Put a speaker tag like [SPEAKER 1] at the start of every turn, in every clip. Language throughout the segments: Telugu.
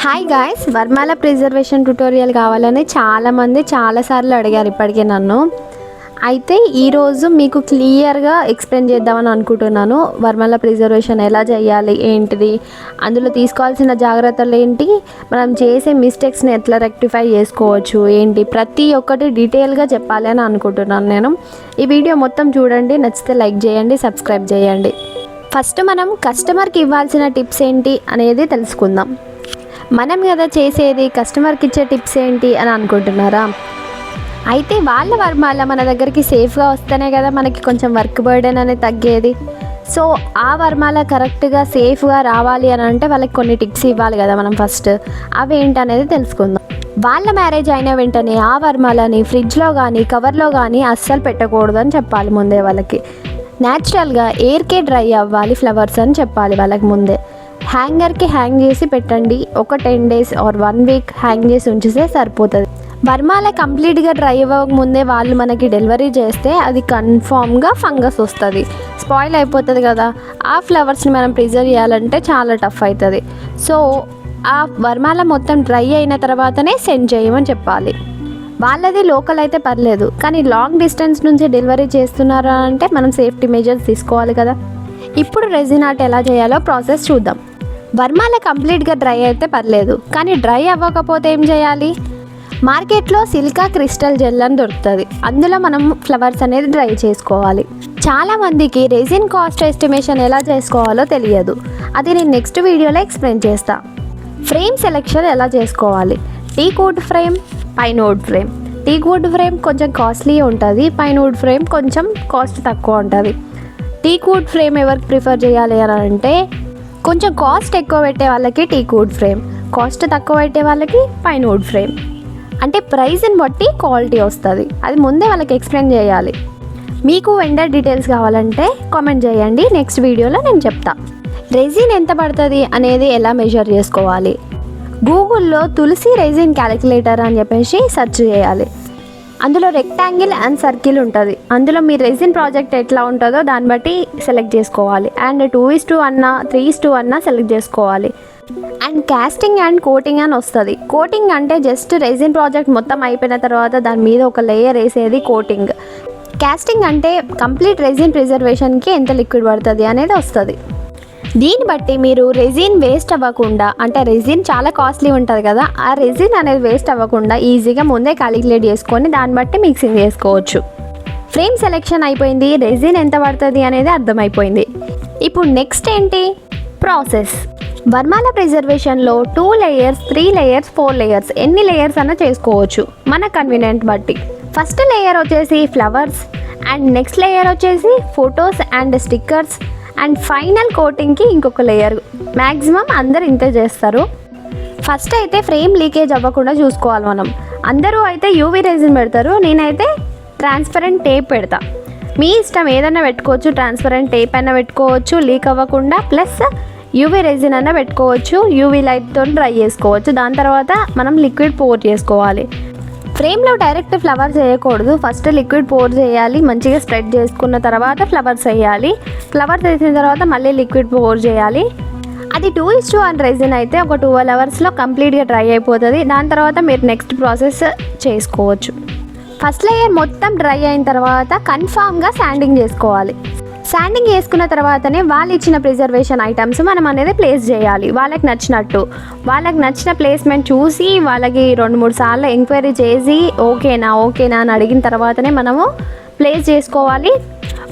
[SPEAKER 1] Hi guys, varmala preservation tutorial కావాలని చాలామంది చాలాసార్లు అడిగారు ఇప్పటికే నన్ను. అయితే ఈరోజు మీకు క్లియర్గా ఎక్స్ప్లెయిన్ చేద్దామని అనుకుంటున్నాను. వర్మాల ప్రిజర్వేషన్ ఎలా చేయాలి, ఏంటిది, అందులో తీసుకోవాల్సిన జాగ్రత్తలు ఏంటి, మనం చేసే మిస్టేక్స్ని ఎట్లా రెక్టిఫై చేసుకోవచ్చు, ఏంటి ప్రతి ఒక్కటి డీటెయిల్గా చెప్పాలి అని అనుకుంటున్నాను నేను. ఈ వీడియో మొత్తం చూడండి, నచ్చితే లైక్ చేయండి, సబ్స్క్రైబ్ చేయండి. ఫస్ట్ మనం కస్టమర్కి ఇవ్వాల్సిన టిప్స్ ఏంటి అనేది తెలుసుకుందాం. మనం కదా చేసేది, కస్టమర్కి ఇచ్చే టిప్స్ ఏంటి అని అనుకుంటున్నారా? అయితే వాళ్ళ వర్మాల మన దగ్గరికి సేఫ్గా వస్తేనే కదా మనకి కొంచెం వర్క్ బర్డెన్ అనేది తగ్గేది. సో ఆ వర్మాల కరెక్ట్గా సేఫ్గా రావాలి అని అంటే వాళ్ళకి కొన్ని టిప్స్ ఇవ్వాలి కదా మనం ఫస్ట్. అవి ఏంటనేది తెలుసుకుందాం. వాళ్ళ మ్యారేజ్ అయిన వెంటనే ఆ వర్మాలని ఫ్రిడ్జ్లో కానీ కవర్లో కానీ అస్సలు పెట్టకూడదు అని చెప్పాలి ముందే వాళ్ళకి. న్యాచురల్గా ఎయిర్కే డ్రై అవ్వాలి ఫ్లవర్స్ అని చెప్పాలి వాళ్ళకి ముందే. హ్యాంగర్కి హ్యాంగ్ చేసి పెట్టండి. ఒక 10 days ఆర్ 1 week హ్యాంగ్ చేసి ఉంచితే సరిపోతుంది. వర్మాల కంప్లీట్గా డ్రై అవ్వక ముందే వాళ్ళు మనకి డెలివరీ చేస్తే అది కన్ఫామ్గా ఫంగస్ వస్తుంది, స్పాయిల్ అయిపోతుంది కదా. ఆ ఫ్లవర్స్ని మనం ప్రిజర్వ్ చేయాలంటే చాలా టఫ్ అవుతుంది. సో ఆ వర్మాల మొత్తం డ్రై అయిన తర్వాతనే సెండ్ చేయమని చెప్పాలి. వాళ్ళది లోకల్ అయితే పర్లేదు, కానీ లాంగ్ డిస్టెన్స్ నుంచి డెలివరీ చేస్తున్నారా అంటే మనం సేఫ్టీ మెజర్స్ తీసుకోవాలి కదా. ఇప్పుడు రెజిన్ ఆర్ట్ ఎలా చేయాలో ప్రాసెస్ చూద్దాం. వర్మాల కంప్లీట్గా డ్రై అయితే పర్లేదు, కానీ డ్రై అవ్వకపోతే ఏం చేయాలి? మార్కెట్లో సిలికా క్రిస్టల్ జెల్ అని దొరుకుతుంది. అందులో మనం ఫ్లవర్స్ అనేది డ్రై చేసుకోవాలి. చాలామందికి రెజిన్ కాస్ట్ ఎస్టిమేషన్ ఎలా చేసుకోవాలో తెలియదు. అది నేను నెక్స్ట్ వీడియోలో ఎక్స్ప్లెయిన్ చేస్తా. ఫ్రేమ్ సెలెక్షన్ ఎలా చేసుకోవాలి? Teak wood frame, pine wood frame. Teak wood frame కొంచెం కాస్ట్లీ ఉంటుంది, పైన్ వుడ్ ఫ్రేమ్ కొంచెం కాస్ట్ తక్కువ ఉంటుంది. టీక్ వుడ్ ఫ్రేమ్ ఎవరికి ప్రిఫర్ చేయాలి అని అంటే, కొంచెం కాస్ట్ ఎక్కువ పెట్టే వాళ్ళకి టీక్ వుడ్ ఫ్రేమ్, కాస్ట్ తక్కువ పెట్టే వాళ్ళకి పైన్ వుడ్ ఫ్రేమ్. అంటే ప్రైస్ని బట్టి క్వాలిటీ వస్తుంది. అది ముందే వాళ్ళకి ఎక్స్ప్లెయిన్ చేయాలి. మీకు వెండర్ డీటెయిల్స్ కావాలంటే కామెంట్ చేయండి, నెక్స్ట్ వీడియోలో నేను చెప్తా. రెజిన్ ఎంత పడుతుంది అనేది ఎలా మెజర్ చేసుకోవాలి? గూగుల్లో తులసి రెజిన్ క్యాలిక్యులేటర్ అని చెప్పేసి సెర్చ్ చేయాలి. అందులో రెక్టాంగిల్ అండ్ సర్కిల్ ఉంటుంది. అందులో మీ రెజిన్ ప్రాజెక్ట్ ఎట్లా ఉంటుందో దాన్ని బట్టి సెలెక్ట్ చేసుకోవాలి. అండ్ 2:1 అన్నా 3:1 అన్నా సెలెక్ట్ చేసుకోవాలి. అండ్ కాస్టింగ్ అండ్ కోటింగ్ అని వస్తుంది. కోటింగ్ అంటే జస్ట్ రెజిన్ ప్రాజెక్ట్ మొత్తం అయిపోయిన తర్వాత దాని మీద ఒక లేయర్ వేసేది కోటింగ్. కాస్టింగ్ అంటే కంప్లీట్ రెజిన్ ప్రిజర్వేషన్కి ఎంత లిక్విడ్ పడుతుంది అనేది వస్తుంది. దీన్ని బట్టి మీరు రెజిన్ వేస్ట్ అవ్వకుండా, అంటే రెజిన్ చాలా కాస్ట్లీ ఉంటుంది కదా, ఆ రెజిన్ అనేది వేస్ట్ అవ్వకుండా ఈజీగా ముందే క్యాలిక్యులేట్ చేసుకొని దాన్ని బట్టి మిక్సింగ్ చేసుకోవచ్చు. ఫ్రేమ్ సెలెక్షన్ అయిపోయింది, రెజిన్ ఎంత పడుతుంది అనేది అర్థమైపోయింది. ఇప్పుడు నెక్స్ట్ ఏంటి? ప్రాసెస్. వర్మాల ప్రిజర్వేషన్లో 2 layers, 3 layers, 4 layers ఎన్ని లేయర్స్ అన్నా చేసుకోవచ్చు మన కన్వీనియంట్ బట్టి. ఫస్ట్ లేయర్ వచ్చేసి ఫ్లవర్స్, అండ్ నెక్స్ట్ లేయర్ వచ్చేసి photos and stickers, and final కోటింగ్కి ఇంకొక లేయర్. మ్యాక్సిమం అందరు ఇంతే చేస్తారు. ఫస్ట్ అయితే ఫ్రేమ్ లీకేజ్ అవ్వకుండా చూసుకోవాలి మనం. అందరూ అయితే యూవీ రెజిన్ పెడతారు, నేనైతే ట్రాన్స్పరెంట్ టేప్ పెడతా. మీ ఇష్టం, ఏదైనా పెట్టుకోవచ్చు. ట్రాన్స్పరెంట్ టేప్ అయినా పెట్టుకోవచ్చు లీక్ అవ్వకుండా, ప్లస్ యూవీ రెజిన్ అయినా పెట్టుకోవచ్చు. యూవీ లైట్తో డ్రై చేసుకోవచ్చు. దాని తర్వాత మనం లిక్విడ్ పోర్ చేసుకోవాలి. ఫ్రేమ్లో డైరెక్ట్ ఫ్లవర్స్ వేయకూడదు, ఫస్ట్ లిక్విడ్ పోర్ చేయాలి. మంచిగా స్ప్రెడ్ చేసుకున్న తర్వాత ఫ్లవర్స్ వేయాలి. ఫ్లవర్స్ వేసిన తర్వాత మళ్ళీ లిక్విడ్ పోర్ చేయాలి. అది 2:1 రెజిన్ అయితే ఒక 12 hours కంప్లీట్గా డ్రై అయిపోతుంది. దాని తర్వాత మీరు నెక్స్ట్ ప్రాసెస్ చేసుకోవచ్చు. ఫస్ట్ లేయర్ మొత్తం డ్రై అయిన తర్వాత కన్ఫామ్గా శాండింగ్ చేసుకోవాలి. శాండింగ్ చేసుకున్న తర్వాతనే వాళ్ళు ఇచ్చిన ప్రిజర్వేషన్ ఐటమ్స్ మనం అనేది ప్లేస్ చేయాలి. వాళ్ళకి నచ్చినట్టు, వాళ్ళకి నచ్చిన ప్లేస్మెంట్ చూసి వాళ్ళకి 2-3 సార్లు ఎంక్వైరీ చేసి ఓకేనా అని అడిగిన తర్వాతనే మనము ప్లేస్ చేసుకోవాలి.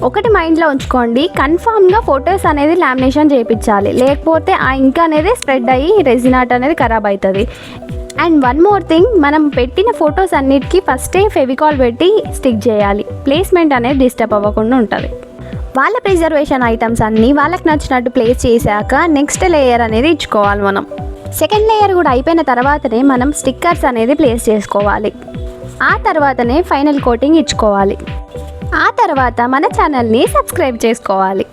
[SPEAKER 1] ఒకటి మైండ్లో ఉంచుకోండి, కన్ఫామ్గా ఫొటోస్ అనేది లామినేషన్ చేయించాలి. లేకపోతే ఆ ఇంక్ అనేది స్ప్రెడ్ అయ్యి రెజిన్ ఆర్ట్ అనేది ఖరాబ్ అవుతుంది. అండ్ వన్ మోర్ థింగ్, మనం పెట్టిన ఫొటోస్ అన్నిటికీ ఫస్టే ఫెవికాల్ పెట్టి స్టిక్ చేయాలి. ప్లేస్మెంట్ అనేది డిస్టర్బ్ అవ్వకుండా ఉంటుంది. వాళ్ళ ప్రిజర్వేషన్ ఐటమ్స్ అన్నీ వాళ్ళకి నచ్చినట్టు ప్లేస్ చేశాక నెక్స్ట్ లేయర్ అనేది ఇచ్చుకోవాలి మనం. సెకండ్ లేయర్ కూడా అయిపోయిన తర్వాతనే మనం స్టిక్కర్స్ అనేది ప్లేస్ చేసుకోవాలి. ఆ తర్వాతనే ఫైనల్ కోటింగ్ ఇచ్చుకోవాలి. ఆ తర్వాత మన ఛానల్ని సబ్స్క్రైబ్ చేసుకోవాలి.